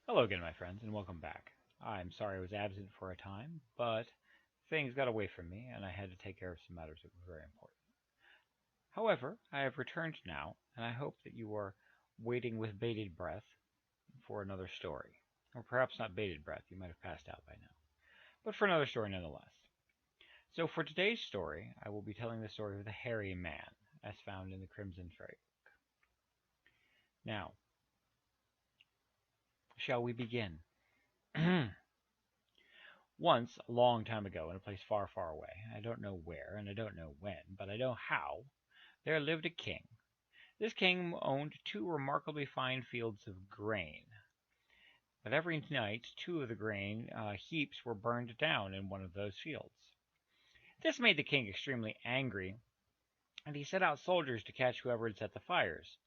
Hello again, my friends, and welcome back. I'm sorry I was absent for a time, but things got away from me, and I had to take care of some matters that were very important. However, I have returned now, and I hope that you are waiting with bated breath for another story. Or perhaps not bated breath, you might have passed out by now. But for another story nonetheless. So for today's story, I will be telling the story of the Hairy Man, as found in the Crimson Fairy Book. Now, shall we begin? Once, a long time ago, in a place far, far away, I don't know where, and I don't know when, but I know how, there lived a king. This king owned two remarkably fine fields of grain. But every night, two of the grain heaps were burned down in one of those fields. This made the king extremely angry, and he sent out soldiers to catch whoever had set the fires.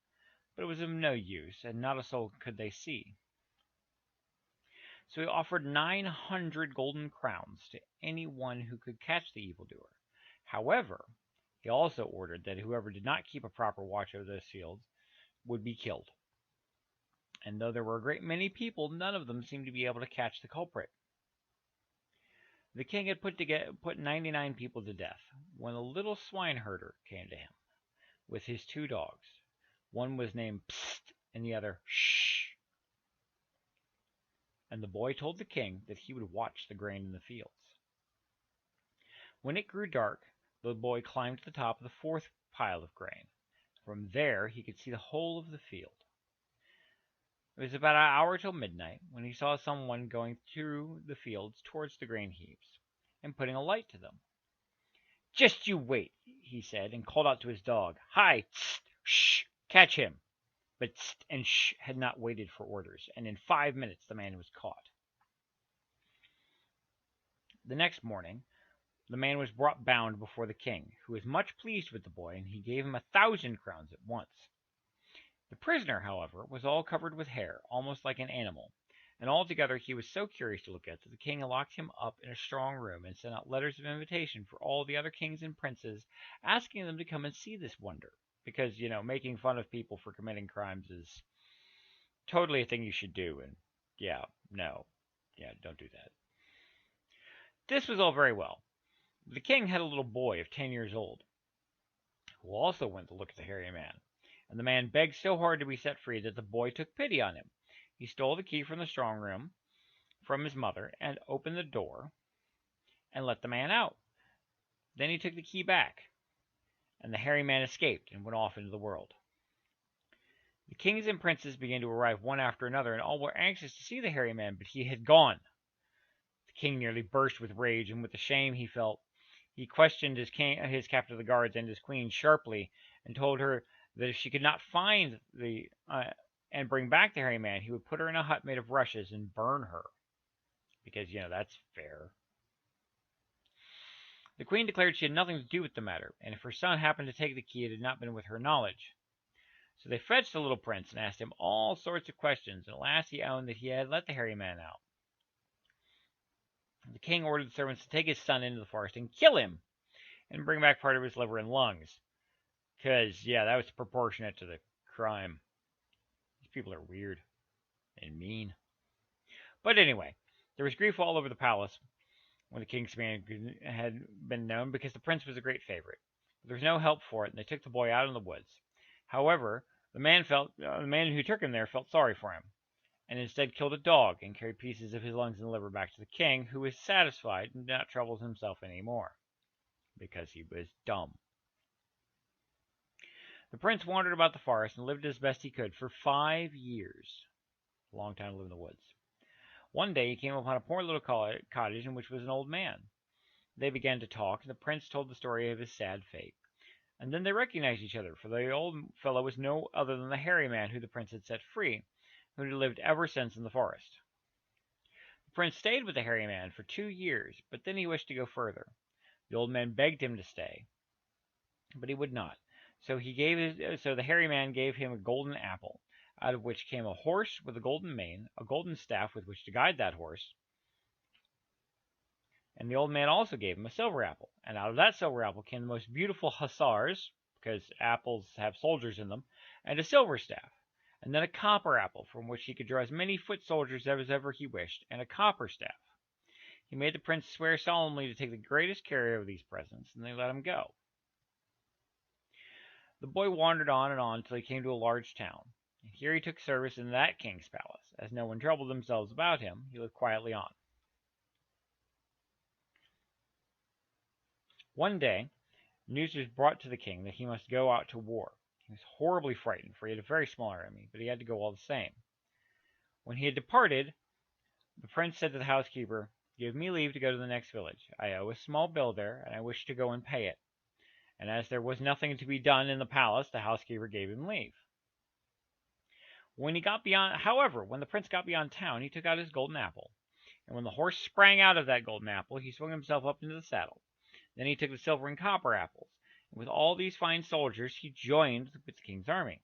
But it was of no use, and not a soul could they see. So he offered 900 golden crowns to any one who could catch the evildoer. However, he also ordered that whoever did not keep a proper watch over those fields would be killed. And though there were a great many people, none of them seemed to be able to catch the culprit. The king had put 99 people to death when a little swineherder came to him with his two dogs. One was named Psst and the other Shh. And the boy told the king that he would watch the grain in the fields. When it grew dark, the boy climbed to the top of the fourth pile of grain. From there he could see the whole of the field. It was about an hour till midnight when he saw someone going through the fields towards the grain heaps and putting a light to them. "Just you wait," he said, and called out to his dog. "Hi, Tst, Shh, catch him." But Tst and Shh had not waited for orders, and in 5 minutes the man was caught. The next morning the man was brought bound before the king, who was much pleased with the boy, and he gave him 1,000 crowns at once. The prisoner, however, was all covered with hair, almost like an animal, and altogether he was so curious to look at that the king locked him up in a strong room and sent out letters of invitation for all the other kings and princes, asking them to come and see this wonder. Because, making fun of people for committing crimes is totally a thing you should do, and don't do that. This was all very well. The king had a little boy of 10 years old, who also went to look at the hairy man, and the man begged so hard to be set free that the boy took pity on him. He stole the key from the strong room from his mother and opened the door and let the man out. Then he took the key back, and the hairy man escaped and went off into the world. The kings and princes began to arrive one after another, and all were anxious to see the hairy man, but he had gone. The king nearly burst with rage, and with the shame he felt, he questioned his captain of the guards and his queen sharply, and told her that if she could not find and bring back the hairy man, he would put her in a hut made of rushes and burn her, because that's fair. The queen declared she had nothing to do with the matter, and if her son happened to take the key, it had not been with her knowledge. So they fetched the little prince and asked him all sorts of questions, and at last he owned that he had let the hairy man out. The king ordered the servants to take his son into the forest and kill him, and bring back part of his liver and lungs. Because, that was proportionate to the crime. These people are weird and mean. But anyway, there was grief all over the palace when the king's command had been known, because the prince was a great favorite. But there was no help for it, and they took the boy out in the woods. However, the man who took him there felt sorry for him, and instead killed a dog and carried pieces of his lungs and liver back to the king, who was satisfied and did not trouble himself any more, because he was dumb. The prince wandered about the forest and lived as best he could for 5 years. A long time to live in the woods. One day he came upon a poor little cottage in which was an old man. They began to talk, and the prince told the story of his sad fate. And then they recognized each other, for the old fellow was no other than the hairy man who the prince had set free, who had lived ever since in the forest. The prince stayed with the hairy man for 2 years, but then he wished to go further. The old man begged him to stay, but he would not. So the hairy man gave him a golden apple, out of which came a horse with a golden mane, a golden staff with which to guide that horse. And the old man also gave him a silver apple, and out of that silver apple came the most beautiful hussars, because apples have soldiers in them, and a silver staff. and then a copper apple from which he could draw as many foot soldiers as ever he wished, and a copper staff. He made the prince swear solemnly to take the greatest care of these presents, and they let him go. The boy wandered on and on till he came to a large town. And here he took service in that king's palace. As no one troubled themselves about him, he lived quietly on. One day, news was brought to the king that he must go out to war. He was horribly frightened, for he had a very small army, but he had to go all the same. When he had departed, the prince said to the housekeeper, "Give me leave to go to the next village. I owe a small bill there, and I wish to go and pay it." And as there was nothing to be done in the palace, the housekeeper gave him leave. When the prince got beyond town, he took out his golden apple, and when the horse sprang out of that golden apple, he swung himself up into the saddle. Then he took the silver and copper apples, and with all these fine soldiers he joined with the king's army.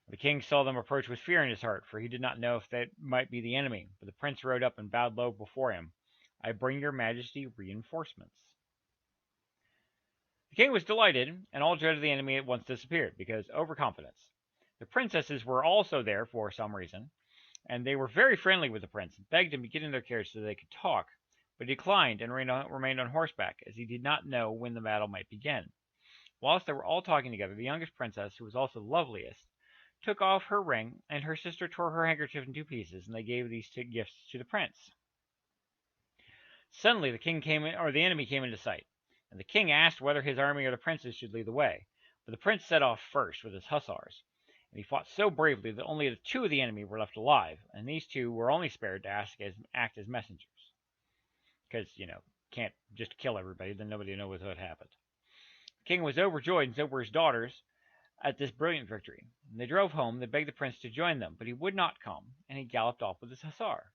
The king saw them approach with fear in his heart, for he did not know if they might be the enemy. But the prince rode up and bowed low before him. "I bring your majesty reinforcements." The king was delighted, and all dread of the enemy at once disappeared, because overconfidence. The princesses were also there for some reason, and they were very friendly with the prince, and begged him to get in their carriage so they could talk, but he declined and remained on horseback, as he did not know when the battle might begin. Whilst they were all talking together, the youngest princess, who was also the loveliest, took off her ring, and her sister tore her handkerchief in 2 pieces, and they gave these 2 gifts to the prince. Suddenly the enemy came into sight, and the king asked whether his army or the prince's should lead the way. But the prince set off first with his hussars, and he fought so bravely that only 2 of the enemy were left alive, and these 2 were only spared to act as messengers. Because, can't just kill everybody, then nobody knows what happened. The king was overjoyed, and so were his daughters, at this brilliant victory. When they drove home, they begged the prince to join them, but he would not come, and he galloped off with his hussar.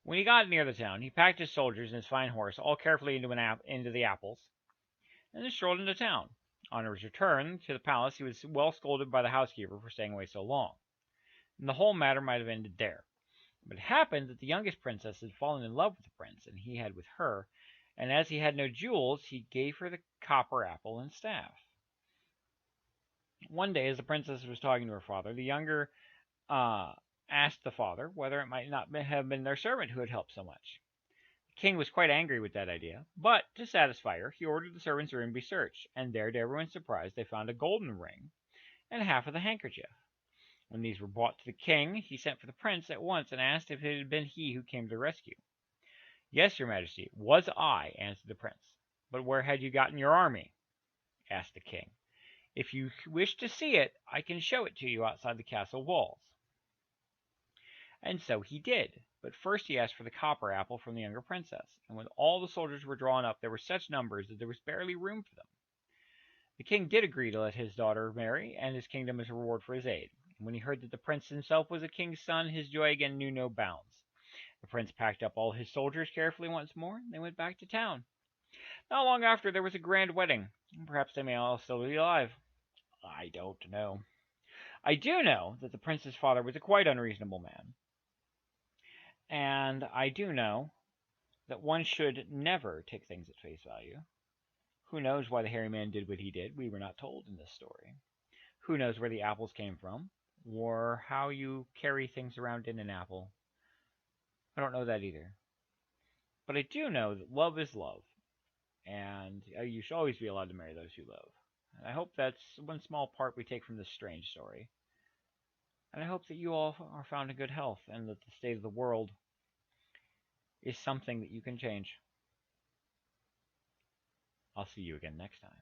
When he got near the town, he packed his soldiers and his fine horse all carefully into the apples, and then strolled into town. On his return to the palace, he was well scolded by the housekeeper for staying away so long, and the whole matter might have ended there. But it happened that the youngest princess had fallen in love with the prince, and he had with her, and as he had no jewels, he gave her the copper apple and staff. One day, as the princess was talking to her father, the younger asked the father whether it might not have been their servant who had helped so much. The king was quite angry with that idea, but to satisfy her, he ordered the servant's room be searched, and there, to everyone's surprise, they found a golden ring and half of the handkerchief. When these were brought to the king, he sent for the prince at once and asked if it had been he who came to the rescue. "Yes, your majesty, it was I," answered the prince. "But where had you gotten your army?" asked the king. "If you wish to see it, I can show it to you outside the castle walls." And so he did, but first he asked for the copper apple from the younger princess, and when all the soldiers were drawn up, there were such numbers that there was barely room for them. The king did agree to let his daughter marry, and his kingdom as a reward for his aid. And when he heard that the prince himself was a king's son, his joy again knew no bounds. The prince packed up all his soldiers carefully once more, and they went back to town. Not long after, there was a grand wedding. Perhaps they may all still be alive. I don't know. I do know that the prince's father was a quite unreasonable man. And I do know that one should never take things at face value. Who knows why the hairy man did what he did? We were not told in this story. Who knows where the apples came from, or how you carry things around in an apple? I don't know that either. But I do know that love is love, and you should always be allowed to marry those you love. And I hope that's one small part we take from this strange story. And I hope that you all are found in good health, and that the state of the world is something that you can change. I'll see you again next time.